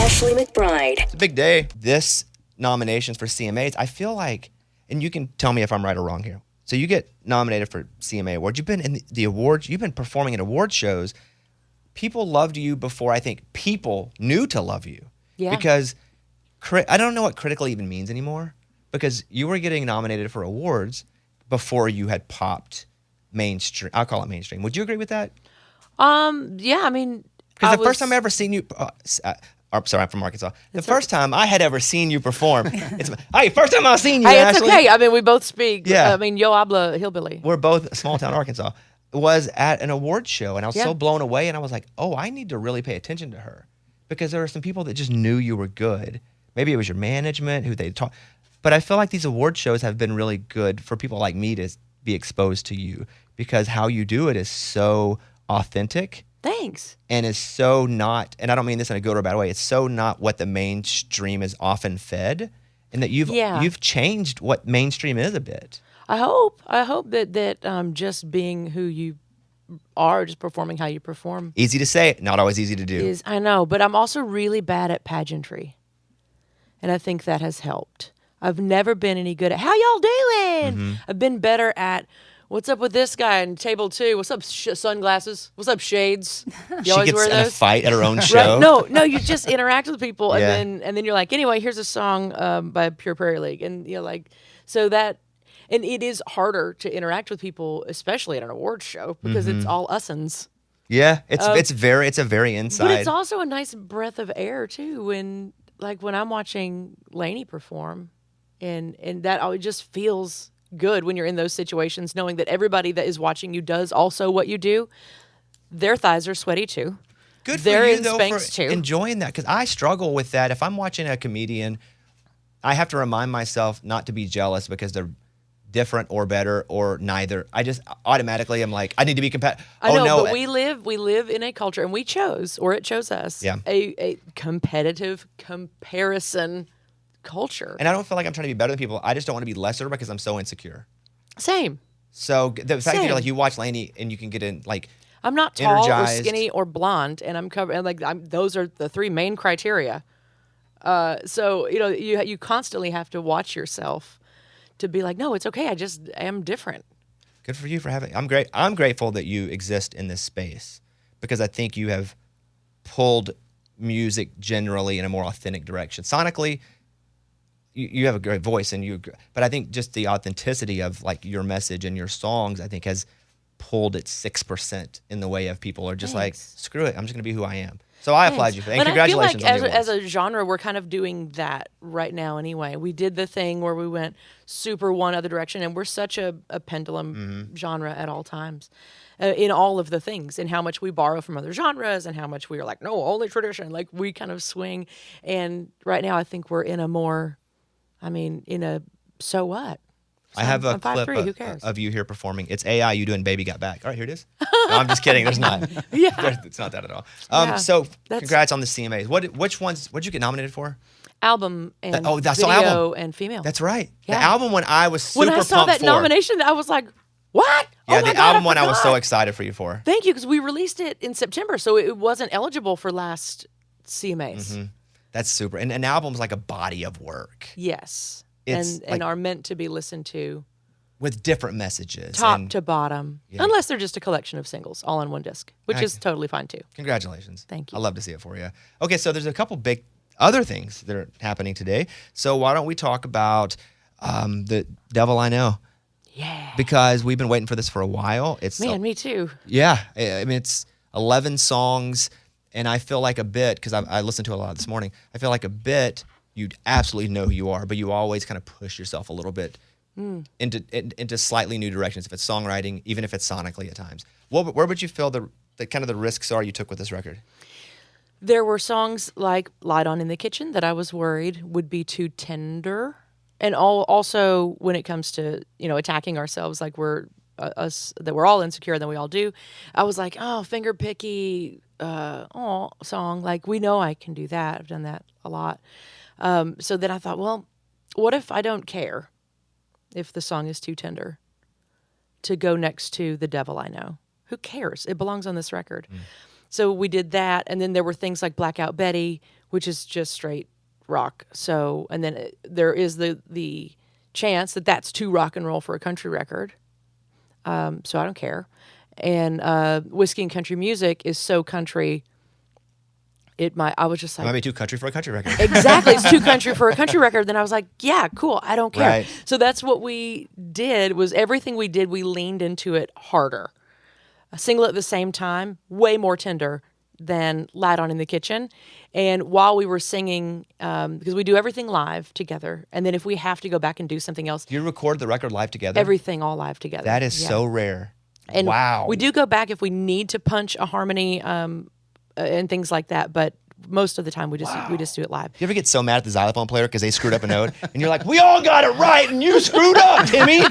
Ashley McBryde. It's a big day. This nominations for CMAs, I feel like, and you can tell me if I'm right or wrong here. So you get nominated for CMA awards. You've been in the awards. You've been performing at award shows. People loved you before I think people knew to love you. Yeah. Because I don't know what critical even means anymore. Because you were getting nominated for awards before you had popped mainstream. I'll call it mainstream. Would you agree with that? Yeah, I mean, Because the first time I ever seen you, I'm sorry, I'm from Arkansas. The first time I had ever seen you perform, hey, first time I seen you, hey, it's Ashley. okay. I mean, we both speak. Yeah. I mean, yo habla hillbilly. We're both small town Arkansas. Was at an award show, and I was Yeah. so blown away, and I was like, oh, I need to really pay attention to her. Because there were some people that just knew you were good. Maybe it was your management, who they talk. But I feel like these award shows have been really good for people like me to be exposed to you, because how you do it is so authentic. Thanks. And is so not, and I don't mean this in a good or bad way, it's so not what the mainstream is often fed, and that you've changed what mainstream is a bit. I hope that just being who you are, just performing how you perform. Easy to say, not always easy to do. I know, but I'm also really bad at pageantry. And I think that has helped. I've never been any good at, how y'all doing? Mm-hmm. I've been better at, what's up with this guy in table 2? What's up, sunglasses? What's up, shades? You She always gets wear in a those? fight at her own show. Right? No, you just interact with people, Yeah. and then you're like, anyway, here's a song by Pure Prairie League, and you're like, so that, and it is harder to interact with people, especially at an awards show, because it's all us-uns. Yeah, it's a very inside. But it's also a nice breath of air too when I'm watching Lainey perform, and that it just feels good when you're in those situations, knowing that everybody that is watching you does also what you do. Their thighs are sweaty too. Good for They're you in though Spanx for too. enjoying that, because I struggle with that. If I'm watching a comedian, I have to remind myself not to be jealous because they're different or better or neither. I just automatically am like, I need to be competitive. I know, no, but we live in a culture, and we chose, or it chose us, Yeah. a competitive comparison culture. and I don't feel like I'm trying to be better than people. I just don't want to be lesser because I'm so insecure. Same. So the fact that Same. you're like, you watch Lainey and you can get in like, I'm not tall energized. or skinny or blonde, and I'm covered. And those are the 3 main criteria. So you constantly have to watch yourself to be like, no, it's okay. I just am different. good for you for having. I'm grateful that you exist in this space, because I think you have pulled music generally in a more authentic direction. Sonically, you have a great voice, but I think just the authenticity of like your message and your songs, I think has pulled it 6% in the way of people are just like, screw it, I'm just gonna be who I am. So I applaud you for that. And But congratulations I feel on like the as awards. a genre, we're kind of doing that right now anyway. We did the thing where we went super one other direction, and we're such a pendulum genre at all times in all of the things, and how much we borrow from other genres and how much we are like, no, only tradition. Like we kind of swing. And right now I think we're in a more, so what? I have a I'm clip 5'3", who cares? of you here performing. It's AI, you doing Baby Got Back. All right, here it is. No, I'm just kidding. There's not. Yeah. It's not that at all. Yeah. So That's- congrats on the CMAs. Which ones, what'd you get nominated for? Album and that's video the album. and female. That's right. Yeah. The album one I was super when I saw pumped that for. nomination, I was like, what? Yeah, Oh my the God, album one I was so forgot. excited for you for. Thank you, because we released it in September, so it wasn't eligible for last CMAs. That's super. And an album's like a body of work Yes, It's and like- are meant to be listened to with different messages. top and to bottom, Yeah. unless they're just a collection of singles all on one disc, which is totally fine too. Congratulations. Thank you. I love to see it for you. Okay, so there's a couple big other things that are happening today. So why don't we talk about The Devil I Know? Yeah, Because we've been waiting for this for a while. It's man, me too. Yeah, I mean, it's 11 songs, and I feel like a bit, because I listened to it a lot this morning, I feel like a bit, you absolutely know who you are, but you always kind of push yourself a little bit into slightly new directions, if it's songwriting, even if it's sonically at times. Where would you feel the kind of the risks are you took with this record? There were songs like "Light On in the Kitchen" that I was worried would be too tender, and also when it comes to attacking ourselves, like we're all insecure, and then we all do. I was like, oh, finger picky, song. Like we know I can do that. I've done that a lot. So then I thought, well, what if I don't care if the song is too tender to go next to "The Devil I Know"? Who cares? It belongs on this record. So we did that, and then there were things like Blackout Betty, which is just straight rock. So, and then there is the chance that that's too rock and roll for a country record. So I don't care. And Whiskey and Country Music is so country. I was just like, It might be too country for a country record. exactly, it's too country for a country record. Then I was like, yeah, cool, I don't care. Right. So that's what we did. Was everything we did, we leaned into it harder. A single at the same time, way more tender than Light On in the Kitchen. And while we were singing, because we do everything live together, and then if we have to go back and do something else, Do you record the record live together? everything all live together. That is so rare. And wow. we do go back if we need to punch a harmony and things like that, but most of the time we just do it live. You ever get so mad at the xylophone player because they screwed up a note, and you're like, "We all got it right, and you screwed up, Timmy."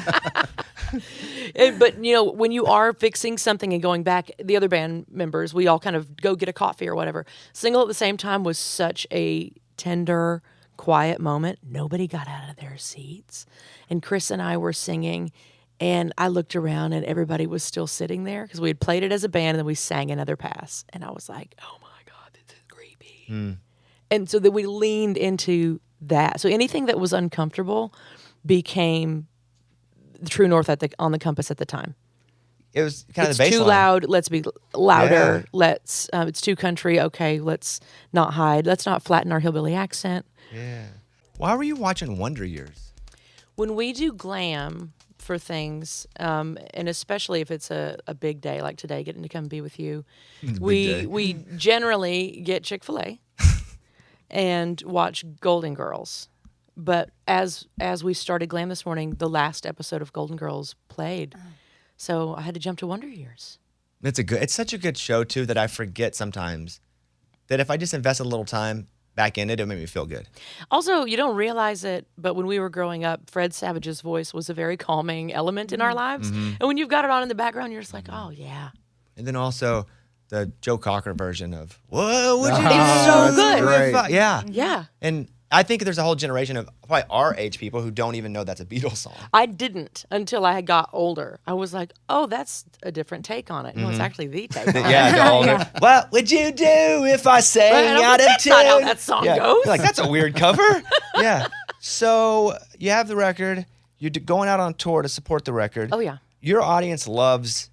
But when you are fixing something and going back, the other band members, we all kind of go get a coffee or whatever. Single at the same time was such a tender, quiet moment. Nobody got out of their seats, and Chris and I were singing. And I looked around and everybody was still sitting there because we had played it as a band and then we sang another pass. And I was like, oh my God, this is creepy. And so then we leaned into that. So anything that was uncomfortable became the true north on the compass at the time. It was kind of It's the baseline. too loud. Let's be louder. Yeah. Let's. It's too country. Okay, let's not hide. Let's not flatten our hillbilly accent. Yeah. Why were you watching Wonder Years? When we do glam for things, and especially if it's a big day like today, getting to come be with you, we generally get Chick-fil-A and watch Golden Girls. But as we started glam this morning, the last episode of Golden Girls played, so I had to jump to Wonder Years. It's such a good show too that I forget sometimes that if I just invest a little time back in it, it'll make me feel good. Also, you don't realize it, but when we were growing up, Fred Savage's voice was a very calming element in our lives. And when you've got it on in the background, you're just like, oh, yeah. And then also the Joe Cocker version of, what would you do? It's so good. great. Yeah. Yeah. And I think there's a whole generation of probably our age people who don't even know that's a Beatles song. I didn't until I got older. I was like, oh, that's a different take on it. No, it's actually the take on it. Yeah, the older. What would you do if I sang Right, out of that's tune? not how that song goes. You're like, that's a weird cover. Yeah. So you have the record. You're going out on tour to support the record. Oh, yeah. Your audience loves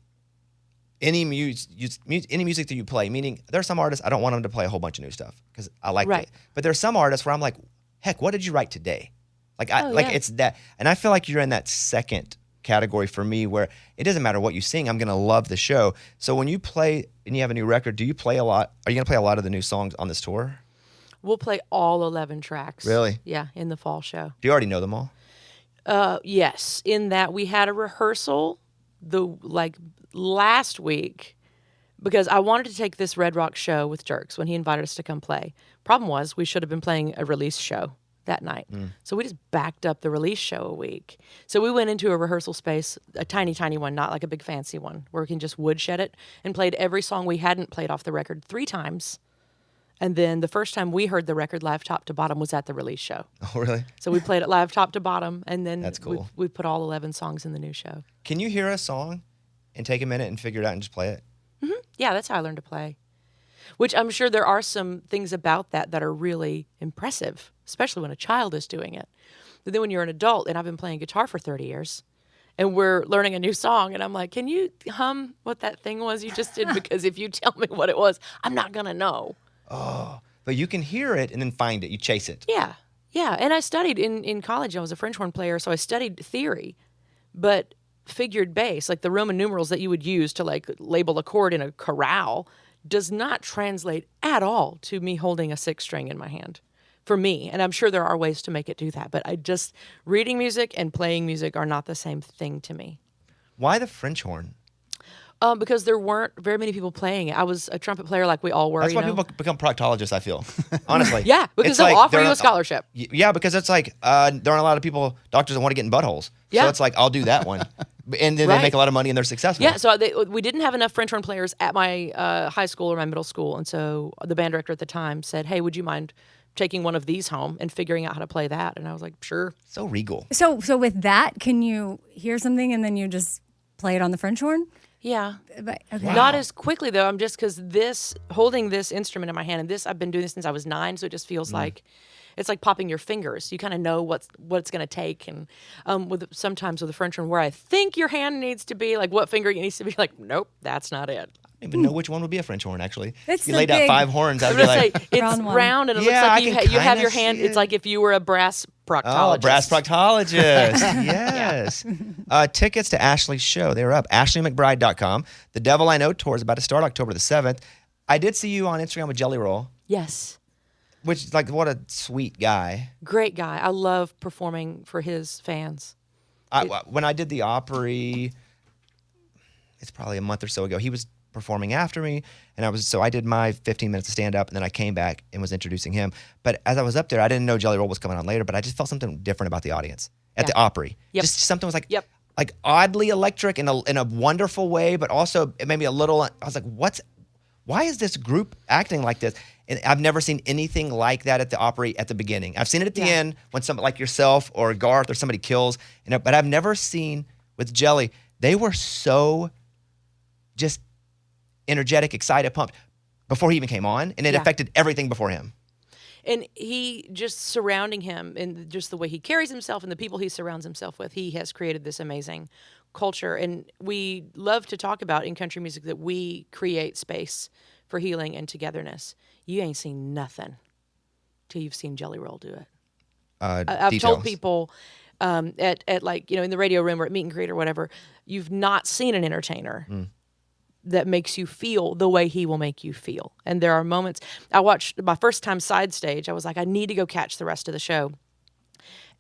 any music that you play. Meaning, there are some artists I don't want them to play a whole bunch of new stuff because I like Right. it. But there's some artists where I'm like, heck, what did you write today? Like, yeah. it's that, and I feel like you're in that second category for me where it doesn't matter what you sing, I'm gonna love the show. So when you play and you have a new record, do you play a lot? Are you gonna play a lot of the new songs on this tour? We'll play all 11 tracks. Really? Yeah, in the fall show. Do you already know them all? Yes, in that we had a rehearsal last week because I wanted to take this Red Rock show with Jerks when he invited us to come play. Problem was we should have been playing a release show that night. So we just backed up the release show a week. So we went into a rehearsal space, a tiny, tiny one, not like a big fancy one, where we can just woodshed it, and played every song we hadn't played off the record 3 times. And then the first time we heard the record live top to bottom was at the release show. Oh, really? So we played it live top to bottom, and then That's cool. we put all 11 songs in the new show. Can you hear a song and take a minute and figure it out and just play it? Yeah, that's how I learned to play. Which I'm sure there are some things about that are really impressive, especially when a child is doing it. But then when you're an adult, and I've been playing guitar for 30 years, and we're learning a new song, and I'm like, can you hum what that thing was you just did? Because if you tell me what it was, I'm not going to know. Oh, but you can hear it and then find it. You chase it. Yeah, yeah. And I studied in college. I was a French horn player, so I studied theory, but figured bass, like the Roman numerals that you would use to like label a chord in a chorale, does not translate at all to me holding a 6-string in my hand for me. And I'm sure there are ways to make it do that, but reading music and playing music are not the same thing to me. Why the French horn? Because there weren't very many people playing it. I was a trumpet player like we all were. That's why you know? people become proctologists, I feel. Honestly. Yeah, because It's they'll like offer they're you a not- scholarship. Yeah, because it's like there aren't a lot of doctors that want to get in buttholes. Yeah. So it's like, I'll do that one. And then Right. they make a lot of money and they're successful. Yeah, so we didn't have enough French horn players at my high school or my middle school. And so the band director at the time said, hey, would you mind taking one of these home and figuring out how to play that? And I was like, sure. So regal. So with that, can you hear something and then you just play it on the French horn? Yeah. But, okay. Wow. Not as quickly though. I'm just because holding this instrument in my hand, and I've been doing this since I was 9, so it just feels like it's like popping your fingers. You kind of know what it's going to take, and sometimes with the French horn, where I think your hand needs to be, like what finger it needs to be, like nope, that's not it. I don't even know which one would be a French horn, actually. That's you the laid out big- 5 horns. I'd I'm be gonna say like, it's Round one. round, and it Yeah, looks I like can you have kinda your hand. see It's it. like if you were a brass proctologist. oh, brass proctologist. Yes. Tickets to Ashley's show, they're up. AshleyMcBryde.com. The Devil I Know tour is about to start October the 7th. I did see you on Instagram with Jelly Roll, Yes. which is like, what a sweet guy. Great guy. I love performing for his fans. When I did the Opry, it's probably a month or so ago, he was performing after me, and I did my 15 minutes of stand up, and then I came back and was introducing him. But as I was up there, I didn't know Jelly Roll was coming on later, but I just felt something different about the audience at the Opry. Yep. Just something was like, Yep. like oddly electric in a wonderful way, but also it made me a little. I was like, why is this group acting like this? And I've never seen anything like that at the Opry at the beginning. I've seen it at the end when somebody like yourself or Garth or somebody kills, but I've never seen with Jelly. They were so just energetic, excited, pumped before he even came on, and it affected everything before him. And he just surrounding him and just the way he carries himself and the people he surrounds himself with, he has created this amazing culture. And we love to talk about in country music that we create space for healing and togetherness. You ain't seen nothing till you've seen Jelly Roll do it. I've Details. told people at like, in the radio room or at meet and greet or whatever, you've not seen an entertainer that makes you feel the way he will make you feel. And there are moments, I watched my first time side stage, I was like, I need to go catch the rest of the show.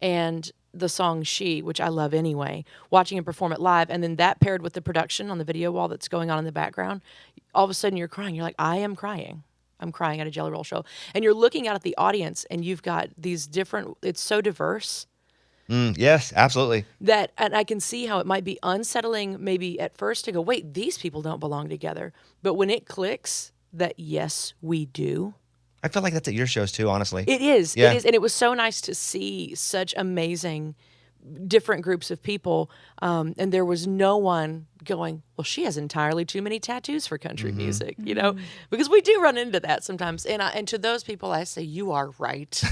And the song She, which I love anyway, watching him perform it live, and then that paired with the production on the video wall that's going on in the background, all of a sudden you're crying. You're like, I am crying. I'm crying at a Jelly Roll show. And you're looking out at the audience, and you've got these different, it's so diverse. Yes, absolutely. And I can see how it might be unsettling maybe at first to go, wait, these people don't belong together. But when it clicks that, yes, we do. I feel like that's at your shows too, honestly. It is. Yeah. It is. And it was so nice to see such amazing different groups of people. And there was no one going, well, she has entirely too many tattoos for country music, because we do run into that sometimes. And to those people, I say, you are right.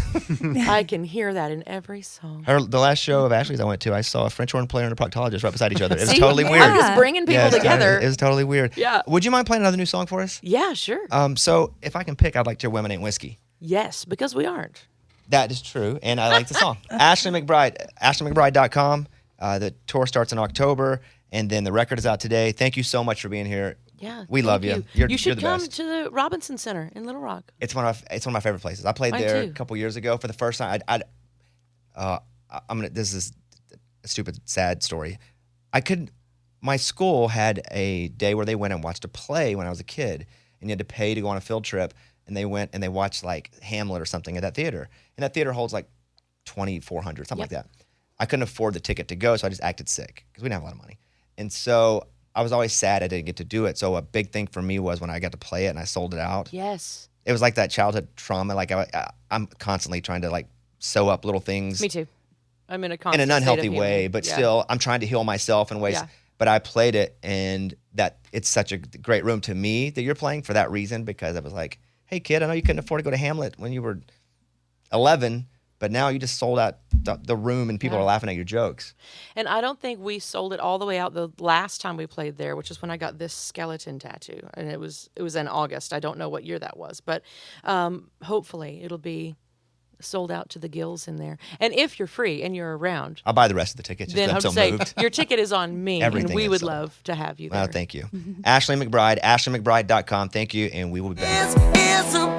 I can hear that in every song. The last show of Ashley's I went to, I saw a French horn player and a proctologist right beside each other. It was See? totally weird. I'm just bringing people together. It was totally weird. Yeah. Would you mind playing another new song for us? Yeah, sure. So if I can pick, I'd like to hear Women Ain't Whiskey. Yes, because we aren't. That is true, and I like the song. Ashley McBryde, AshleyMcBryde.com. The tour starts in October, and then the record is out today. Thank you so much for being here. Yeah, we love thank you. You should you're the come best. to the Robinson Center in Little Rock. It's one of my favorite places. I played Mine there too. a couple years ago for the first time. This is a stupid, sad story. My school had a day where they went and watched a play when I was a kid, and you had to pay to go on a field trip. And they went and they watched like Hamlet or something at that theater. And that theater holds like 2,400, something like that. I couldn't afford the ticket to go, so I just acted sick because we didn't have a lot of money. And so I was always sad I didn't get to do it. So a big thing for me was when I got to play it and I sold it out. Yes. It was like that childhood trauma. Like I'm constantly trying to like sew up little things. Me too. I'm in a in constant an state of unhealthy healing. way, but still I'm trying to heal myself in ways. Yeah. But I played it, and that it's such a great room to me that you're playing for that reason, because I was like, hey, kid, I know you couldn't afford to go to Hamlet when you were 11, but now you just sold out the room and people are laughing at your jokes. And I don't think we sold it all the way out the last time we played there, which is when I got this skeleton tattoo. And it was in August. I don't know what year that was, but hopefully it'll be sold out to the gills in there. And if you're free and you're around, I'll buy the rest of the tickets. then I'm I'll so say moved. your ticket is on me, Everything and we is would sold. love to have you there. Well, thank you. Ashley McBryde, AshleyMcBryde.com. Thank you, and we will be back. It's a